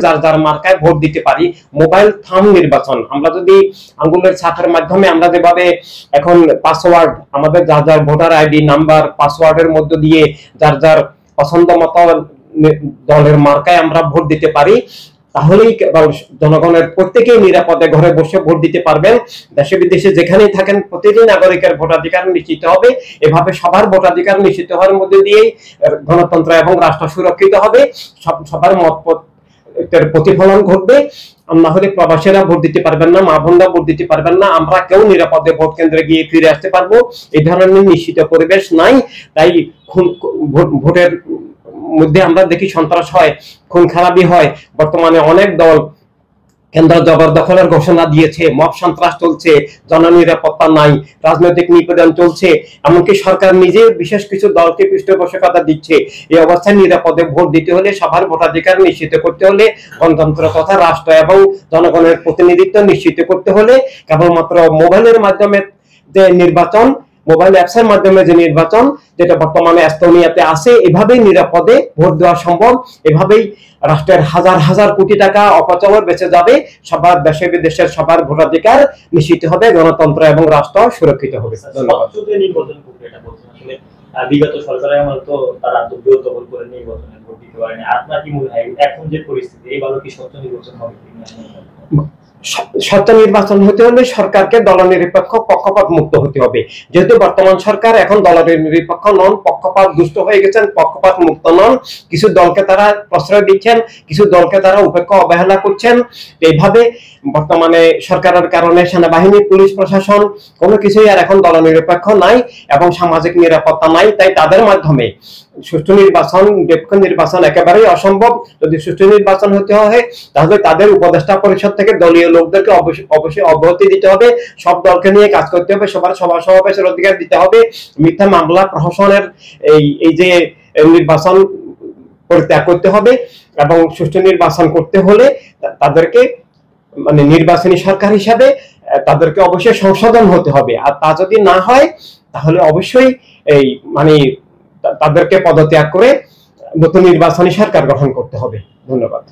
যার যার মার্কায় ভোট দিতে পারি। মোবাইল থাম্ব নির্বাচন, আমরা যদি আঙ্গুলের ছাপের মাধ্যমে আমরা যেভাবে এখন পাসওয়ার্ড আমাদের যার যার ভোটার আইডি নাম্বার পাসওয়ার্ডের মধ্য দিয়ে যার যার পছন্দ মতো দলের মার্কায় আমরা ভোট দিতে পারি, তাহলেই জনগণের প্রত্যেকেই নিরাপদে ঘরে বসে ভোট দিতে পারবেন। দেশে বিদেশে যেখানেই থাকেন প্রতিটি নাগরিকের ভোটাধিকার নিশ্চিত হবে। এভাবে সবার ভোটাধিকার নিশ্চিত হওয়ার মধ্যে দিয়েই গণতন্ত্র এবং রাষ্ট্র সুরক্ষিত হবে, সবার মত প্রতিফলন ঘটবে। না হলে প্রবাসীরা ভোট দিতে পারবেন না, মা বোনরা ভোট দিতে পারবেন না, আমরা কেউ নিরাপদে ভোট কেন্দ্রে গিয়ে ফিরে আসতে পারবো এই ধরনের নিশ্চিত পরিবেশ নাই। তাই ভোটের মধ্যে আমরা দেখি সন্ত্রাস হয়, খুন খারাপি হয়। বর্তমানে অনেক দল কেন্দ্র জবরদখলের ঘোষণা দিয়েছে, মব সন্ত্রাস চলছে, জননিরাপত্তা নাই, রাজনৈতিক নিপীড়ন চলছে, এমনকি সরকার নিজে বিশেষ কিছু দলকে পৃষ্ঠপোষকতা দিচ্ছে। এই অবস্থায় নিরাপদে ভোট দিতে হলে, সবার ভোটাধিকার নিশ্চিত করতে হলে, গণতন্ত্র তথা রাষ্ট্র এবং জনগণের প্রতিনিধিত্ব নিশ্চিত করতে হলে কেবলমাত্র মোবাইলের মাধ্যমে যে নির্বাচন, মোবাইল অ্যাপসের মাধ্যমে যে নির্বাচন, যেটা বর্তমানে এস্তোনিয়াতে আছে, এভাবেই নিরাপদে ভোট দেওয়া সম্ভব। এভাবেই রাষ্ট্রের হাজার হাজার কোটি টাকা অপচয় বেঁচে যাবে, সবার দেশে বিদেশের সবার ভোটাধিকার নিশ্চিত হবে, গণতন্ত্র এবং রাষ্ট্র সুরক্ষিত হবে। ধন্যবাদ। বিগত সরকারের আমল তো তারা জোর দখল করে নির্বাচনে ভোট দিতে পারেনি। আপনার কি মনে হয় এখন যে পরিস্থিতি, এবারও কি স্বচ্ছ নির্বাচন হবে? স্বচ্ছ নির্বাচন হতে হলে সরকারকে দলনিরপেক্ষ পক্ষপাত মুক্ত হতে হবে। যেহেতু বর্তমান সরকার এখন দলনিরপেক্ষ নন, পক্ষপাত দুষ্ট হয়ে গেছেন, পক্ষপাত মুক্ত নন। কিছু দলকে তারা প্রশ্রয় দিচ্ছেন, কিছু দলকে তারা উপেক্ষা অবহেলা করছেন। এইভাবে বর্তমানে সরকারের কারণে সেনাবাহিনী, পুলিশ প্রশাসন কোনো কিছুই আর এখন দলনিরপেক্ষ নাই এবং সামাজিক নিরাপত্তা নাই। তাই তাদের মাধ্যমে সুষ্ঠু নির্বাচন, নিরপেক্ষ নির্বাচন একেবারেই অসম্ভব। যদি সুষ্ঠু নির্বাচন হতে হয় তাহলে তাদের উপদেষ্টা পরিষদ থেকে দলীয় লোকদেরকে অবশ্যই অব্যাহতি দিতে হবে, সব দলকে নিয়ে কাজ করতে হবে, সবার সভা সমাবেশের অধিকার দিতে হবে। মিথ্যা মামলা প্রহসনের এই যে নির্বাচন পরিত্যাগ করতে হবে এবং সুষ্ঠু নির্বাচন করতে হলে তাদেরকে মানে নির্বাচনী সরকার হিসাবে তাদেরকে অবশ্যই সংশোধন হতে হবে। আর তা যদি না হয় তাহলে অবশ্যই মানে তাদেরকে পদত্যাগ করে নতুন নির্বাচনী সরকার গঠন করতে হবে। ধন্যবাদ।